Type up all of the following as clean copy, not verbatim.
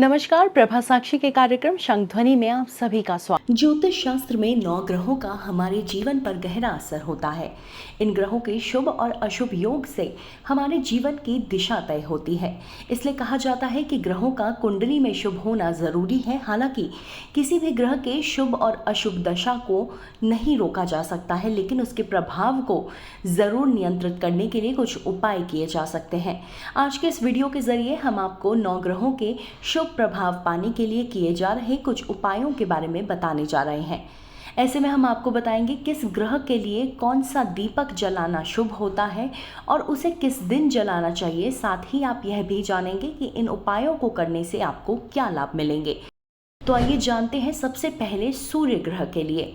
नमस्कार। प्रभा साक्षी के कार्यक्रम शंखध्वनि में आप सभी का स्वागत। ज्योतिष शास्त्र में 9 ग्रहों का हमारे जीवन पर गहरा असर होता है। इन ग्रहों के शुभ और अशुभ योग से हमारे जीवन की दिशा तय होती है। इसलिए कहा जाता है कि ग्रहों का कुंडली में शुभ होना जरूरी है। हालांकि किसी भी ग्रह के शुभ और अशुभ दशा को नहीं रोका जा सकता है, लेकिन उसके प्रभाव को जरूर नियंत्रित करने के लिए कुछ उपाय किए जा सकते हैं। आज के इस वीडियो के जरिए हम आपको 9 ग्रहों के शुभ प्रभाव पाने के लिए किए जा रहे कुछ उपायों के बारे में बताने जा रहे हैं। ऐसे में हम आपको बताएंगे किस ग्रह के लिए कौन सा दीपक जलाना शुभ होता है और उसे किस दिन जलाना चाहिए। साथ ही आप यह भी जानेंगे कि इन उपायों को करने से आपको क्या लाभ मिलेंगे। तो आइए जानते हैं सबसे पहले सूर्य ग्रह के लिए।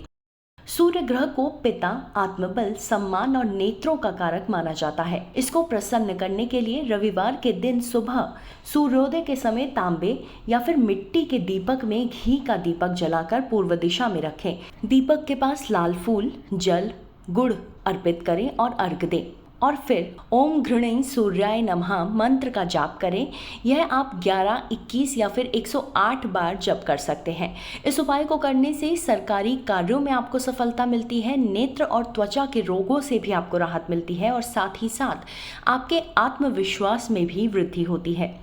सूर्य ग्रह को पिता, आत्मबल, सम्मान और नेत्रों का कारक माना जाता है। इसको प्रसन्न करने के लिए रविवार के दिन सुबह सूर्योदय के समय तांबे या फिर मिट्टी के दीपक में घी का दीपक जलाकर पूर्व दिशा में रखें। दीपक के पास लाल फूल, जल, गुड़ अर्पित करें और अर्घ दें और फिर ओम घृणे सूर्याय नमः मंत्र का जाप करें। यह आप 11, 21 या फिर 108 बार जप कर सकते हैं। इस उपाय को करने से सरकारी कार्यों में आपको सफलता मिलती है, नेत्र और त्वचा के रोगों से भी आपको राहत मिलती है और साथ ही साथ आपके आत्मविश्वास में भी वृद्धि होती है।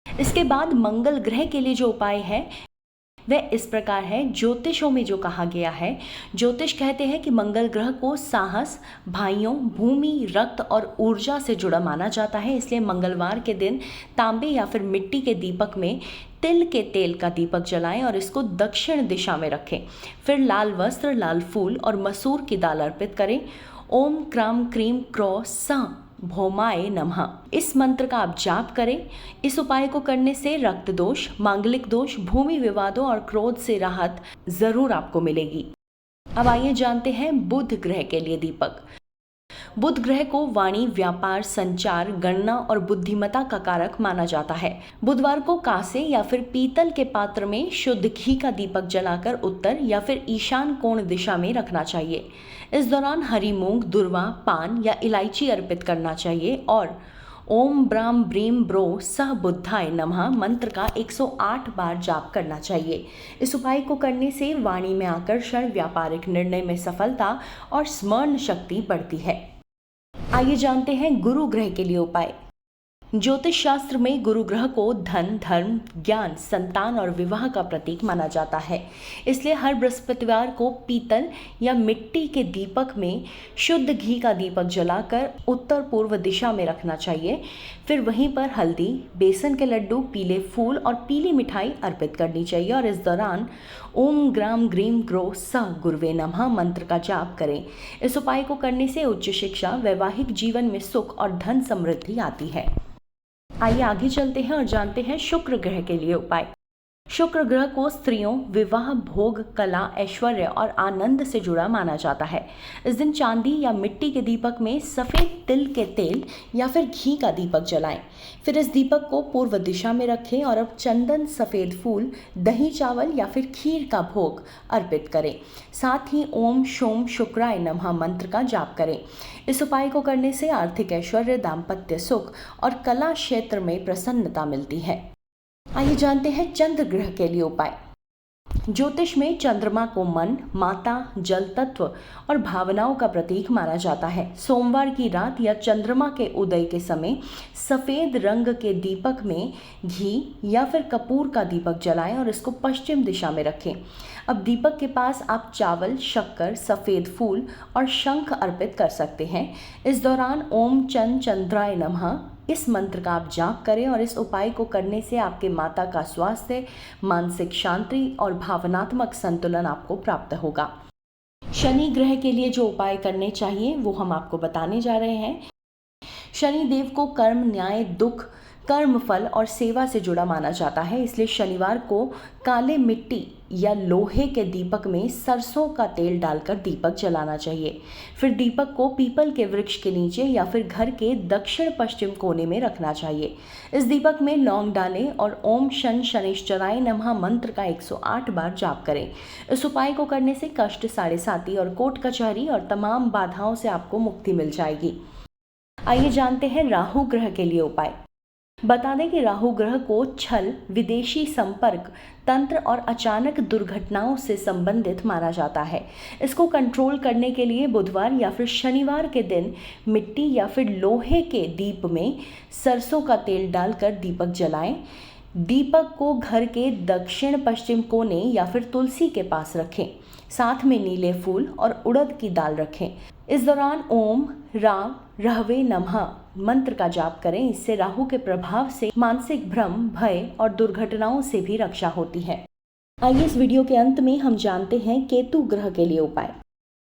इसके बाद मंगल ग्रह के लिए जो उपाय है वह इस प्रकार है। ज्योतिषों में जो कहा गया है, ज्योतिष कहते हैं कि मंगल ग्रह को साहस, भाइयों, भूमि, रक्त और ऊर्जा से जुड़ा माना जाता है। इसलिए मंगलवार के दिन तांबे या फिर मिट्टी के दीपक में तिल के तेल का दीपक जलाएं और इसको दक्षिण दिशा में रखें। फिर लाल वस्त्र, लाल फूल और मसूर की दाल अर्पित करें। ओम क्राम क्रीम क्रौ स भौमाय नमः इस मंत्र का आप जाप करें। इस उपाय को करने से रक्त दोष, मांगलिक दोष, भूमि विवादों और क्रोध से राहत जरूर आपको मिलेगी। अब आइए जानते हैं बुध ग्रह के लिए दीपक। बुध ग्रह को वाणी, व्यापार, संचार, गणना और बुद्धिमत्ता का कारक माना जाता है। बुधवार को कांसे या फिर पीतल के पात्र में शुद्ध घी का दीपक जलाकर उत्तर या फिर ईशान कोण दिशा में रखना चाहिए। इस दौरान हरी मूंग, दुर्वा, पान या इलायची अर्पित करना चाहिए और ओम ब्राम ब्रीम ब्रो सह बुद्धाय नमः मंत्र का 108 बार जाप करना चाहिए। इस उपाय को करने से वाणी में आकर्षण, व्यापारिक निर्णय में सफलता और स्मरण शक्ति बढ़ती है। आइए जानते हैं गुरु ग्रह के लिए उपाय। ज्योतिष शास्त्र में गुरु ग्रह को धन, धर्म, ज्ञान, संतान और विवाह का प्रतीक माना जाता है। इसलिए हर बृहस्पतिवार को पीतल या मिट्टी के दीपक में शुद्ध घी का दीपक जलाकर उत्तर पूर्व दिशा में रखना चाहिए। फिर वहीं पर हल्दी, बेसन के लड्डू, पीले फूल और पीली मिठाई अर्पित करनी चाहिए और इस दौरान ओम ग्राम ग्रीम ग्रो सह गुरुवे नमः मंत्र का जाप करें। इस उपाय को करने से उच्च शिक्षा, वैवाहिक जीवन में सुख और धन समृद्धि आती है। आइए आगे चलते हैं और जानते हैं शुक्र ग्रह के लिए उपाय। शुक्र ग्रह को स्त्रियों, विवाह, भोग, कला, ऐश्वर्य और आनंद से जुड़ा माना जाता है। इस दिन चांदी या मिट्टी के दीपक में सफ़ेद तिल के तेल या फिर घी का दीपक जलाएं। फिर इस दीपक को पूर्व दिशा में रखें और अब चंदन, सफ़ेद फूल, दही चावल या फिर खीर का भोग अर्पित करें। साथ ही ओम शोम शुक्राय नमः मंत्र का जाप करें। इस उपाय को करने से आर्थिक ऐश्वर्य, दाम्पत्य सुख और कला क्षेत्र में प्रसन्नता मिलती है। आइए जानते हैं चंद्र ग्रह के लिए उपाय। ज्योतिष में चंद्रमा को मन, माता, जल तत्व और भावनाओं का प्रतीक माना जाता है। सोमवार की रात या चंद्रमा के उदय के समय सफ़ेद रंग के दीपक में घी या फिर कपूर का दीपक जलाएं और इसको पश्चिम दिशा में रखें। अब दीपक के पास आप चावल, शक्कर, सफ़ेद फूल और शंख अर्पित कर सकते हैं। इस दौरान ओम चंद्राय नमः इस मंत्र का आप जाप करें और इस उपाय को करने से आपके माता का स्वास्थ्य, मानसिक शांति और भावनात्मक संतुलन आपको प्राप्त होगा। शनि ग्रह के लिए जो उपाय करने चाहिए वो हम आपको बताने जा रहे हैं। शनि देव को कर्म, न्याय, दुख, कर्म फल और सेवा से जुड़ा माना जाता है। इसलिए शनिवार को काले मिट्टी या लोहे के दीपक में सरसों का तेल डालकर दीपक जलाना चाहिए। फिर दीपक को पीपल के वृक्ष के नीचे या फिर घर के दक्षिण पश्चिम कोने में रखना चाहिए। इस दीपक में लौंग डालें और ओम शनिश्चराय नमः मंत्र का 108 बार जाप करें। इस उपाय को करने से कष्ट, साढ़ेसाती और कोर्ट कचहरी और तमाम बाधाओं से आपको मुक्ति मिल जाएगी। आइए जानते हैं राहु ग्रह के लिए उपाय। बता दें कि राहु ग्रह को छल, विदेशी संपर्क, तंत्र और अचानक दुर्घटनाओं से संबंधित माना जाता है। इसको कंट्रोल करने के लिए बुधवार या फिर शनिवार के दिन मिट्टी या फिर लोहे के दीप में सरसों का तेल डालकर दीपक जलाएं। दीपक को घर के दक्षिण पश्चिम कोने या फिर तुलसी के पास रखें। साथ में नीले फूल और उड़द की दाल रखें। इस दौरान ओम राम रहवे नमः मंत्र का जाप करें। इससे राहु के प्रभाव से मानसिक भ्रम, भय और दुर्घटनाओं से भी रक्षा होती है। आइए इस वीडियो के अंत में हम जानते हैं केतु ग्रह के लिए उपाय।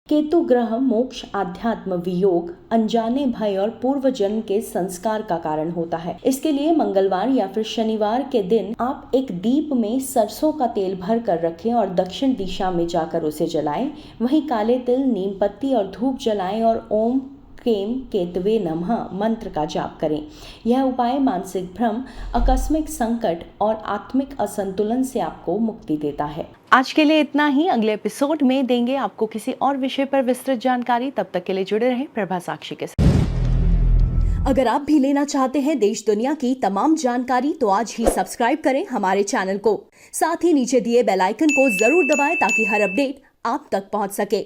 केतु ग्रह मोक्ष, आध्यात्म, वियोग, अनजाने भय और पूर्व जन्म के संस्कार का कारण होता है। इसके लिए मंगलवार या फिर शनिवार के दिन आप एक दीप में सरसों का तेल भर कर रखें और दक्षिण दिशा में जाकर उसे जलाएं। वहीं काले तिल, नीम पत्ती और धूप जलाएं और ओम क्लीं केतवे नमः मंत्र का जाप करें। यह उपाय मानसिक भ्रम, आकस्मिक संकट और आत्मिक असंतुलन से आपको मुक्ति देता है। आज के लिए इतना ही। अगले एपिसोड में देंगे आपको किसी और विषय पर विस्तृत जानकारी। तब तक के लिए जुड़े रहें प्रभा साक्षी के साथ। अगर आप भी लेना चाहते हैं देश दुनिया की तमाम जानकारी तो आज ही सब्सक्राइब करें हमारे चैनल को। साथ ही नीचे दिए बेल आइकन को जरूर दबाएं ताकि हर अपडेट आप तक पहुंच सके।